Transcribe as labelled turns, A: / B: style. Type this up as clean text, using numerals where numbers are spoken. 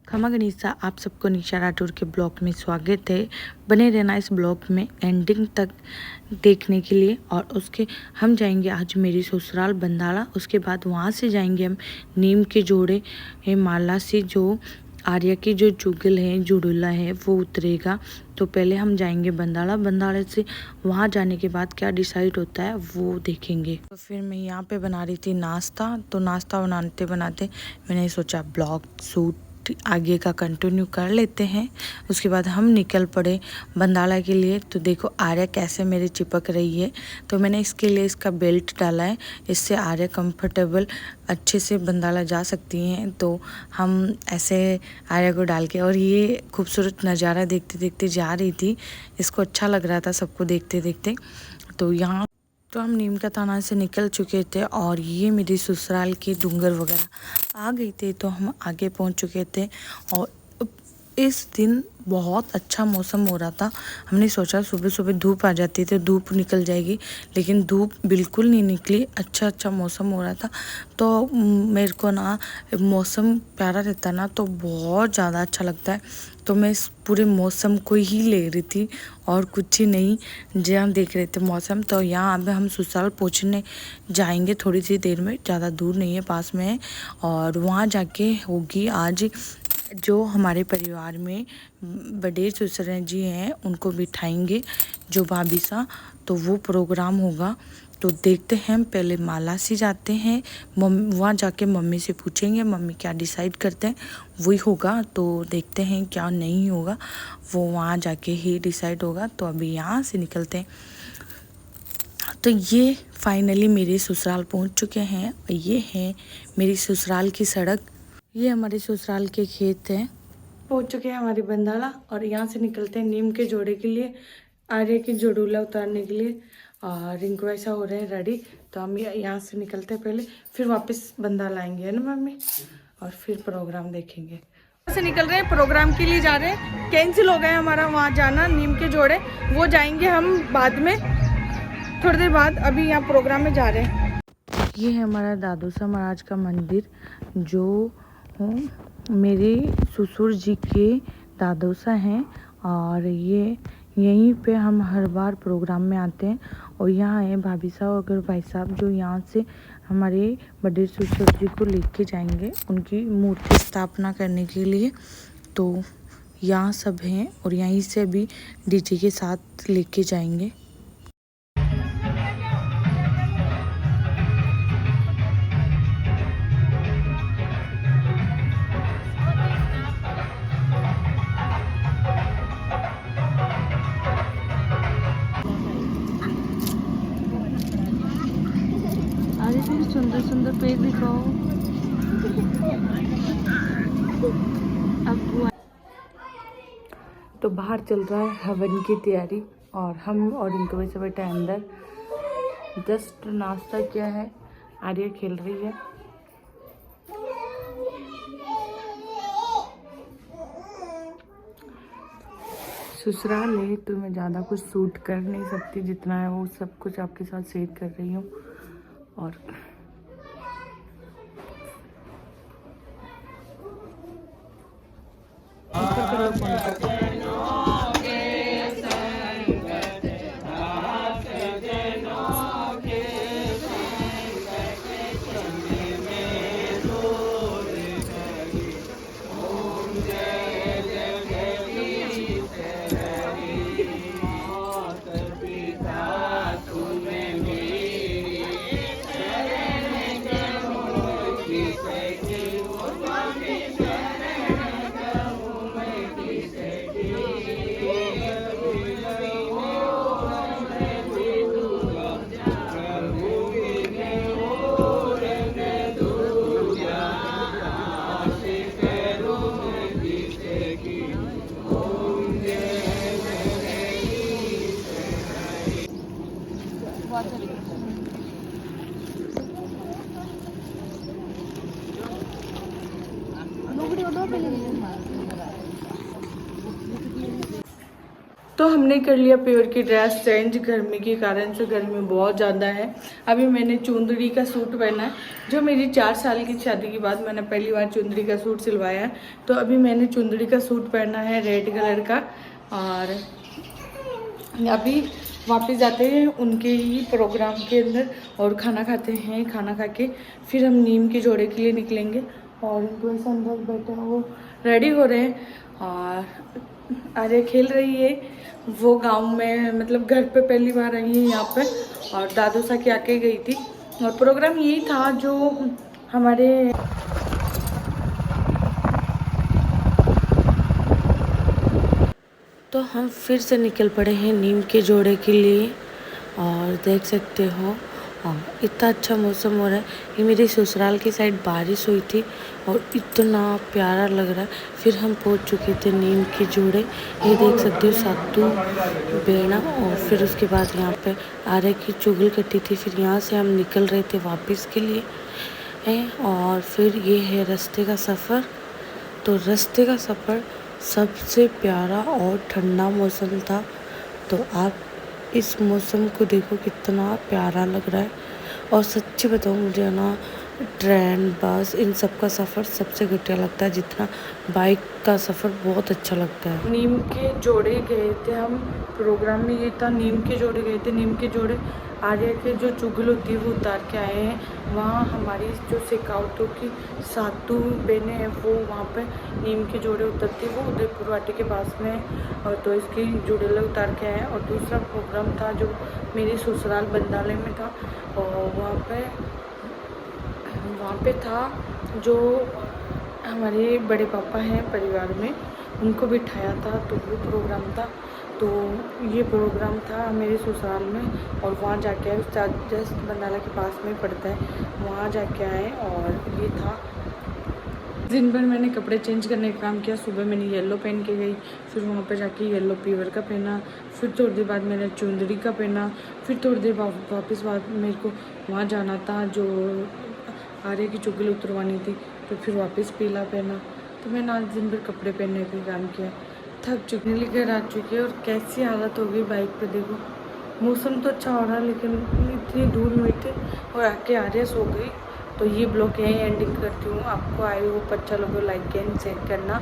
A: खमा गनीसा, आप सबको निशा राठौर के ब्लॉग में स्वागत है। बने रहना इस ब्लॉग में एंडिंग तक देखने के लिए। और उसके हम जाएंगे आज मेरी ससुराल बंदाला, उसके बाद वहाँ से जाएंगे हम नीम के जोड़े माला से जो आर्या की जो जुगल है जुड़ुला है वो उतरेगा। तो पहले हम जाएंगे बंदाला, बंदाला से वहाँ जाने के बाद क्या डिसाइड होता है वो देखेंगे। तो फिर मैं यहाँ पे बना रही थी नाश्ता, तो नाश्ता बनाते बनाते मैंने सोचा ब्लॉग शूट आगे का कंटिन्यू कर लेते हैं। उसके बाद हम निकल पड़े बंदाला के लिए। तो देखो आर्या कैसे मेरे चिपक रही है, तो मैंने इसके लिए इसका बेल्ट डाला है, इससे आर्या कंफर्टेबल अच्छे से बंदाला जा सकती हैं। तो हम ऐसे आर्या को डाल के, और ये खूबसूरत नज़ारा देखते देखते जा रही थी, इसको अच्छा लग रहा था सबको देखते देखते। तो यहाँ तो हम नीम का थाना से निकल चुके थे और ये मेरी ससुराल की डूंगर वगैरह आ गई थी, तो हम आगे पहुंच चुके थे। और इस दिन बहुत अच्छा मौसम हो रहा था। हमने सोचा सुबह सुबह धूप आ जाती तो धूप निकल जाएगी, लेकिन धूप बिल्कुल नहीं निकली। अच्छा मौसम हो रहा था। तो मेरे को ना मौसम प्यारा रहता ना तो बहुत ज़्यादा अच्छा लगता है। तो मैं इस पूरे मौसम को ही ले रही थी और कुछ ही नहीं, जो हम देख रहे थे मौसम। तो यहाँ अब हम ससुराल पहुँचने जाएंगे थोड़ी सी देर में, ज़्यादा दूर नहीं है, पास में है। और वहाँ जाके होगी आज जो हमारे परिवार में बड़े ससुर जी हैं उनको बिठाएंगे जो भाभी सा, तो वो प्रोग्राम होगा। तो देखते हैं, पहले माला से जाते हैं, वहाँ जाके मम्मी से पूछेंगे, मम्मी क्या डिसाइड करते हैं वही होगा। तो देखते हैं क्या नहीं होगा, वो वहाँ जाके ही डिसाइड होगा। तो अभी यहाँ से निकलते हैं। तो ये फाइनली मेरे ससुराल पहुँच चुके हैं। ये है मेरी ससुराल की सड़क, ये हमारे ससुराल के खेत हैं। पहुंच चुके हैं हमारी बंदाला और यहाँ से निकलते हैं नीम के जोड़े के लिए, आर्य की जोड़ूला उतारने के लिए। और रिंकू ऐसा हो रहे हैं रेडी। तो हम यहाँ से निकलते हैं पहले, फिर वापस बंदाला आएंगे, है ना मम्मी, और फिर प्रोग्राम देखेंगे। से निकल रहे हैं, प्रोग्राम के लिए जा रहे हैं। कैंसिल हो गया हमारा वहाँ जाना नीम के जोड़े, वो जाएंगे हम बाद में, थोड़ी देर बाद। अभी यहाँ प्रोग्राम में जा रहे हैं। ये है हमारा दादूसा महाराज का मंदिर, जो मेरे ससुर जी के दादोसा हैं। और ये यहीं पे हम हर बार प्रोग्राम में आते हैं। और यहाँ है भाभी साहब और भाई साहब, जो यहाँ से हमारे बड़े ससुर जी को लेके जाएंगे उनकी मूर्ति स्थापना करने के लिए। तो यहाँ सब हैं और यहीं से अभी डीजे के साथ लेके जाएंगे। अरे फिर सुंदर सुंदर पेड़ दिखाओ। अब तो बाहर चल रहा है हवन की तैयारी, और हम और इनको वैसे बैठे अंदर। जस्ट नाश्ता किया है, आर्या खेल रही है। ससुराल है तो मैं ज़्यादा कुछ शूट कर नहीं सकती, जितना है वो सब कुछ आपके साथ शेयर कर रही हूँ। और तो हमने कर लिया प्योर की ड्रेस चेंज गर्मी के कारण से, गर्मी बहुत ज़्यादा है। अभी मैंने चुंदड़ी का सूट पहना है, जो मेरी 4 साल की शादी के बाद मैंने पहली बार चुंदड़ी का सूट सिलवाया है। तो अभी मैंने चुंदड़ी का सूट पहना है रेड कलर का, और अभी वापस जाते हैं उनके ही प्रोग्राम के अंदर और खाना खाते हैं। खाना खा के फिर हम नीम के जोड़े के लिए निकलेंगे, और उनको ऐसा अंदर बैठे वो रेडी हो रहे हैं। और आर्या खेल रही है, वो गांव में मतलब घर पे पहली बार आई है यहाँ पे, और दादू सा के आके गई थी। और प्रोग्राम यही था जो हमारे तो हम फिर से निकल पड़े हैं नीम के जोड़े के लिए, और देख सकते हो इतना अच्छा मौसम हो रहा है। ये मेरे ससुराल की साइड बारिश हुई थी और इतना प्यारा लग रहा है। फिर हम पहुंच चुके थे नीम के जोड़े, ये देख सकते हो सातू बेना। और फिर उसके बाद यहाँ पे आर्या की चुगल कटी थी। फिर यहाँ से हम निकल रहे थे वापस के लिए और फिर ये है रास्ते का सफ़र। तो रास्ते का सफ़र सबसे प्यारा और ठंडा मौसम था। तो आप इस मौसम को देखो कितना प्यारा लग रहा है। और सच्ची बताऊँ, मुझे ना ट्रेन बस इन सब का सफ़र सबसे घटिया लगता है, जितना बाइक का सफ़र बहुत अच्छा लगता है। नीम के जोड़े गए थे हम, प्रोग्राम में ये था नीम के जोड़े गए थे। नीम के जोड़े आर्या के जो चुगल होती है वो उतार के आए हैं। वहाँ हमारी जो सिकाउटों की सातू बहनें हैं वो वहाँ पे नीम के जोड़े उतरती, वो उदयपुर वाटी के पास में है। और तो इसकी जोड़े उतार के आए हैं। और दूसरा प्रोग्राम था जो मेरे ससुराल बंदाले में था, और वहाँ पे था जो हमारे बड़े पापा हैं परिवार में, उनको बिठाया था, तो वो प्रोग्राम था। तो ये प्रोग्राम था मेरे ससुराल में, और वहाँ जाके आए, जस्ट बंदाला के पास में पड़ता है, वहाँ जाके आए। और ये था दिन भर मैंने कपड़े चेंज करने का काम किया। सुबह मैंने येलो पहन के गई, फिर वहाँ पे जाके येलो पीवर का पहना, फिर थोड़ी देर बाद मैंने चुंदड़ी का पहना, फिर थोड़ी देर वापस बाद मेरे को वहाँ जाना था जो आर्या की चुगल उतरवानी थी, तो फिर वापस पीला पहना। तो मैंने आज दिन भर कपड़े पहनने का काम किया। थक चुकी, लेकर आ चुकी है, और कैसी हालत हो गई बाइक पे देखो। मौसम तो अच्छा हो रहा है लेकिन इतनी धूल हुई थी, और आके आर्या सो गई। तो ये ब्लॉग यहीं एंडिंग करती हूँ। आपको आई होप अच्छा लगे, लाइक एंड शेयर करना।